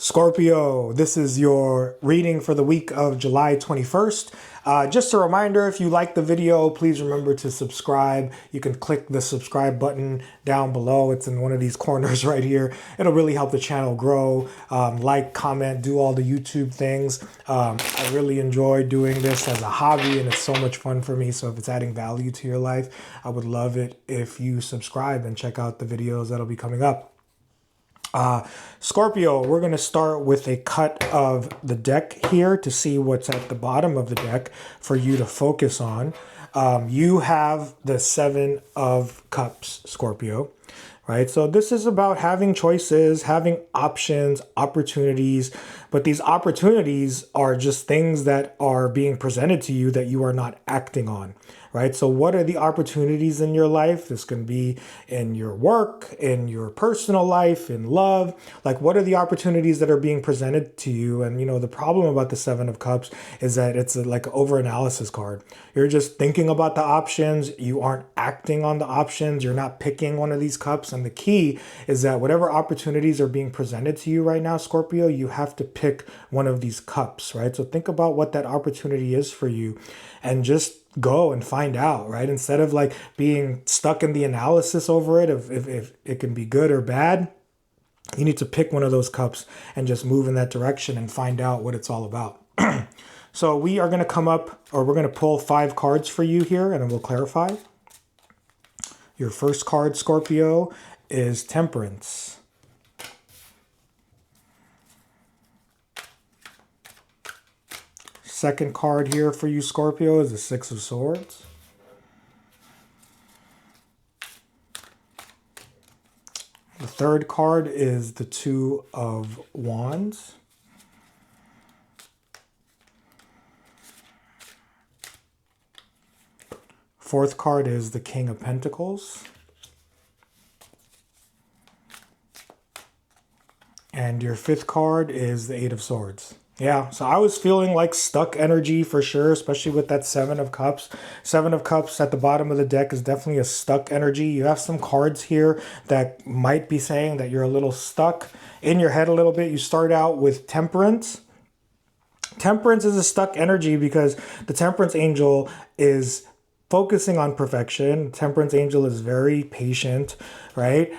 Scorpio, this is your reading for the week of July 21st. Just a reminder, if you like the video, please remember to subscribe. You can click the subscribe button down below. It's in one of these corners right here. It'll really help the channel grow. Like, comment, do all the YouTube things. I really enjoy doing this as a hobby and it's so much fun for me. So if it's adding value to your life, I would love it if you subscribe and check out the videos that'll be coming up. Scorpio, we're going to start with a cut of the deck here to see what's at the bottom of the deck for you to focus on. You have the Seven of Cups, Scorpio, right? So this is about having choices, having options, opportunities, but these opportunities are just things that are being presented to you that you are not acting on. Right? So what are the opportunities in your life? This can be in your work, in your personal life, in love. Like, what are the opportunities that are being presented to you? And, you know, the problem about the Seven of Cups is that it's like an over-analysis card. You're just thinking about the options. You aren't acting on the options. You're not picking one of these cups. And the key is that whatever opportunities are being presented to you right now, Scorpio, you have to pick one of these cups, right? So think about what that opportunity is for you and just go and find out, right? Instead of like being stuck in the analysis over it, if it can be good or bad, you need to pick one of those cups and just move in that direction and find out what it's all about. So we are going to come up, or we're going to pull 5 cards for you here, and then we'll clarify. Your first card, Scorpio, is Temperance. Second card here for you, Scorpio, is the Six of Swords. The third card is the Two of Wands. Fourth card is the King of Pentacles. And your fifth card is the Eight of Swords. Yeah, so I was feeling like stuck energy for sure, especially with that Seven of Cups. Seven of Cups at the bottom of the deck is definitely a stuck energy. You have some cards here that might be saying that you're a little stuck in your head a little bit. You start out with Temperance. Temperance is a stuck energy because the Temperance Angel is focusing on perfection. Temperance Angel is very patient, right?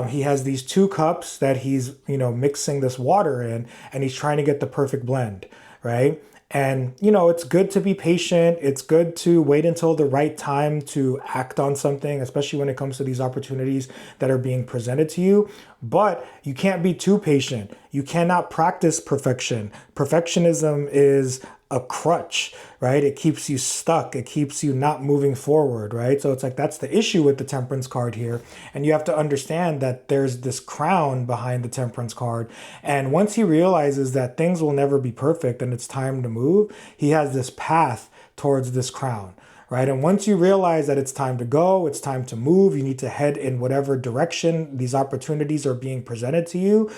He has these 2 cups that he's, mixing this water in, and he's trying to get the perfect blend, right? And, it's good to be patient. It's good to wait until the right time to act on something, especially when it comes to these opportunities that are being presented to you. But you can't be too patient. You cannot practice perfection. Perfectionism is a crutch, right? It keeps you stuck. It keeps you not moving forward, right? So it's like that's the issue with the Temperance card here. And you have to understand that there's this crown behind the Temperance card. And once he realizes that things will never be perfect and it's time to move, he has this path towards this crown. Right? And once you realize that it's time to go, it's time to move, you need to head in whatever direction these opportunities are being presented to you,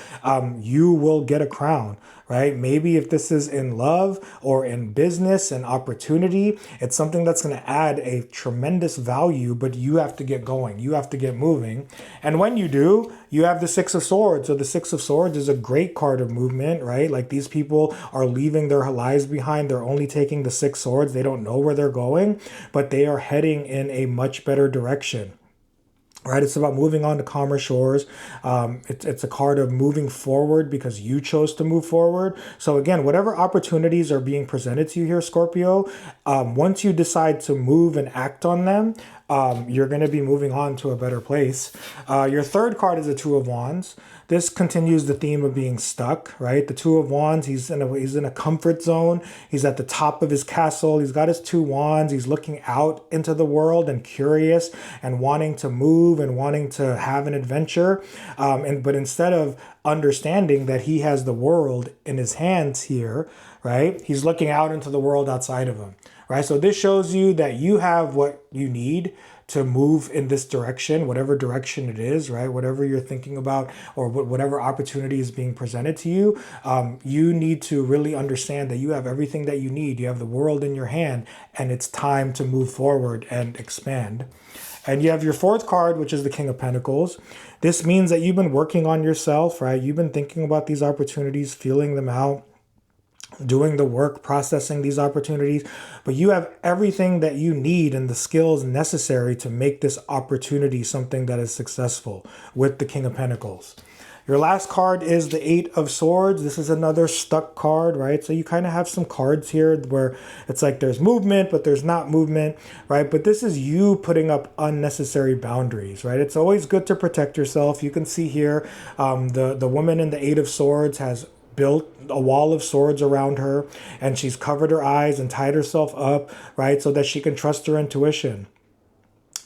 you will get a crown, right? Maybe if this is in love or in business and opportunity, it's something that's going to add a tremendous value, but you have to get going. You have to get moving. And when you do, you have the Six of Swords. So the Six of Swords is a great card of movement, right? Like these people are leaving their lives behind. They're only taking the 6 swords. They don't know where they're going, but they are heading in a much better direction. Right, it's about moving on to calmer shores. It's a card of moving forward because you chose to move forward. So again, whatever opportunities are being presented to you here, Scorpio, once you decide to move and act on them, you're going to be moving on to a better place. Your third card is the Two of Wands. This continues the theme of being stuck, right? The Two of Wands, he's in a comfort zone. He's at the top of his castle. He's got his 2 wands. He's looking out into the world and curious and wanting to move and wanting to have an adventure. But instead of understanding that he has the world in his hands here, right? He's looking out into the world outside of him, right? So this shows you that you have what you need to move in this direction, whatever direction it is, right? Whatever you're thinking about or whatever opportunity is being presented to you, you need to really understand that you have everything that you need. You have the world in your hand and it's time to move forward and expand. And you have your fourth card, which is the King of Pentacles. This means that you've been working on yourself, right? You've been thinking about these opportunities, feeling them out, doing the work, processing these opportunities, but you have everything that you need and the skills necessary to make this opportunity something that is successful with the King of Pentacles. Your last card is the Eight of Swords. This is another stuck card, right? So you kind of have some cards here where it's like there's movement, but there's not movement, right? But this is you putting up unnecessary boundaries, right? It's always good to protect yourself. You can see here, the woman in the Eight of Swords has built a wall of swords around her, and she's covered her eyes and tied herself up, right? So that she can trust her intuition.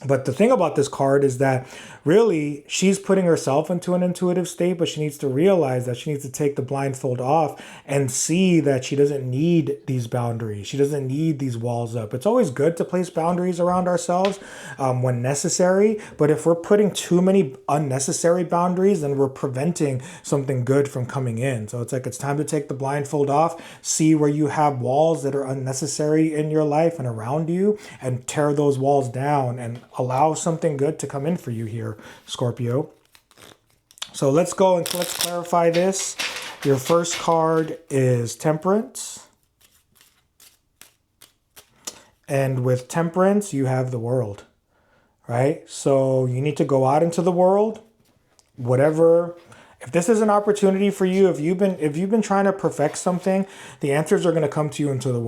But the thing about this card is that really she's putting herself into an intuitive state, but she needs to realize that she needs to take the blindfold off and see that she doesn't need these boundaries. She doesn't need these walls up. It's always good to place boundaries around ourselves when necessary. But if we're putting too many unnecessary boundaries, then we're preventing something good from coming in. So it's like it's time to take the blindfold off, see where you have walls that are unnecessary in your life and around you, and tear those walls down and allow something good to come in for you here, Scorpio. So let's go and let's clarify this. Your first card is Temperance. And with Temperance, you have the World, right? So you need to go out into the world, whatever. If this is an opportunity for you, if you've been trying to perfect something, the answers are going to come to you in the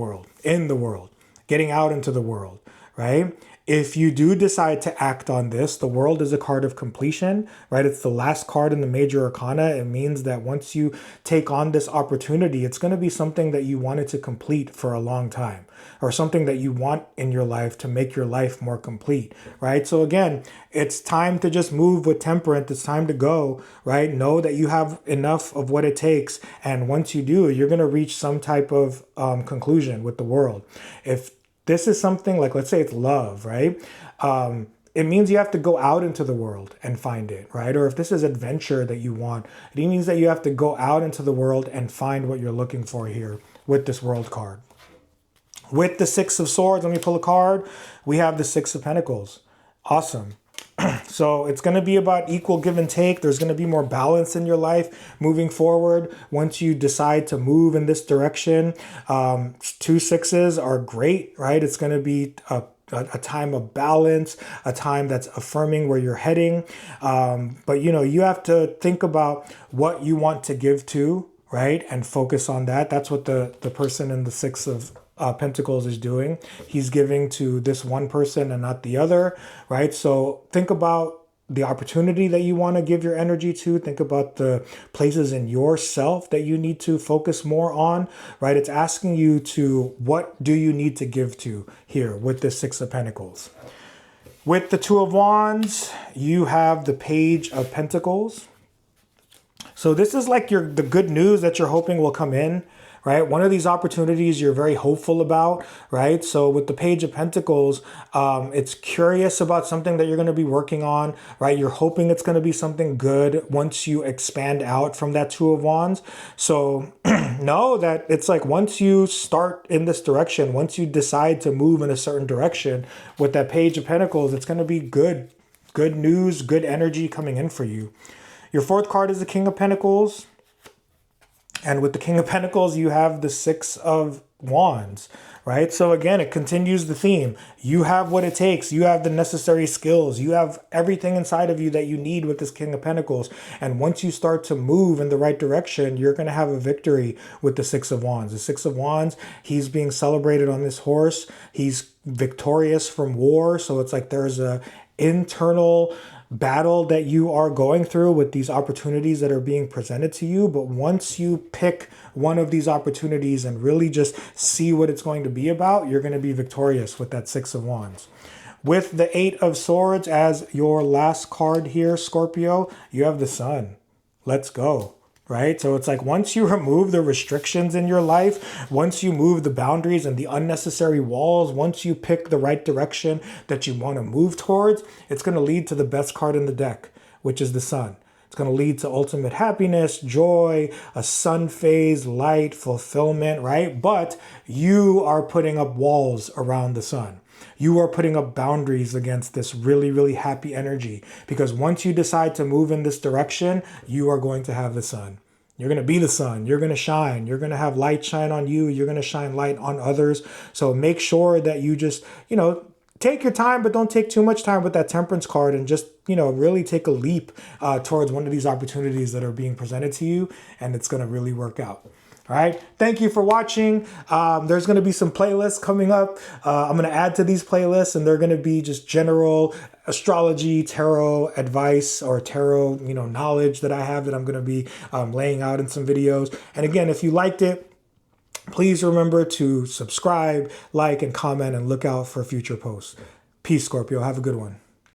world, getting out into the world, right? If you do decide to act on this, the World is a card of completion, right? It's the last card in the major arcana. It means that once you take on this opportunity, it's going to be something that you wanted to complete for a long time, or something that you want in your life to make your life more complete, right? So again, it's time to just move with Temperance. It's time to go, right? Know that you have enough of what it takes. And once you do, you're going to reach some type of conclusion with the World. If this is something like, let's say it's love, right? It means you have to go out into the world and find it, right? Or if this is adventure that you want, it means that you have to go out into the world and find what you're looking for here with this World card. With the Six of Swords, let me pull a card. We have the Six of Pentacles. Awesome. So it's going to be about equal give and take. There's going to be more balance in your life moving forward once you decide to move in this direction. 2 sixes are great, right? It's going to be a time of balance, a time that's affirming where you're heading. But you have to think about what you want to give to, right? And focus on that. That's what the person in the Six of Pentacles is doing. He's giving to this one person and not the other, right? So think about the opportunity that you want to give your energy to. Think about the places in yourself that you need to focus more on, right? It's asking you to, what do you need to give to here with the Six of Pentacles? With the Two of Wands, you have the Page of Pentacles. So this is like the good news that you're hoping will come in, right? One of these opportunities you're very hopeful about, right? So with the Page of Pentacles, it's curious about something that you're going to be working on, right? You're hoping it's going to be something good once you expand out from that Two of Wands. So know that it's like once you start in this direction, once you decide to move in a certain direction with that Page of Pentacles, it's going to be good news, good energy coming in for you. Your fourth card is the King of Pentacles. And with the King of Pentacles, you have the Six of Wands, right? So again, it continues the theme. You have what it takes. You have the necessary skills. You have everything inside of you that you need with this King of Pentacles. And once you start to move in the right direction, you're going to have a victory with the Six of Wands. The Six of Wands, he's being celebrated on this horse. He's victorious from war. So it's like there's a internal battle that you are going through with these opportunities that are being presented to you. But once you pick one of these opportunities and really just see what it's going to be about, you're going to be victorious with that Six of Wands. With the Eight of Swords as your last card here, Scorpio, you have the Sun. Let's go. Right? So it's like once you remove the restrictions in your life, once you move the boundaries and the unnecessary walls, once you pick the right direction that you want to move towards, it's going to lead to the best card in the deck, which is the Sun. It's going to lead to ultimate happiness, joy, a sun phase, light, fulfillment, right? But you are putting up walls around the Sun. You are putting up boundaries against this really, really happy energy, because once you decide to move in this direction, you are going to have the sun. You're going to be the sun. You're going to shine. You're going to have light shine on you. You're going to shine light on others. So make sure that you just, take your time, but don't take too much time with that temperance card, and just, really take a leap towards one of these opportunities that are being presented to you, and it's going to really work out. All right. Thank you for watching. There's going to be some playlists coming up. I'm going to add to these playlists, and they're going to be just general astrology, tarot advice, or tarot, knowledge that I have that I'm going to be laying out in some videos. And again, if you liked it, please remember to subscribe, like, and comment, and look out for future posts. Peace, Scorpio. Have a good one.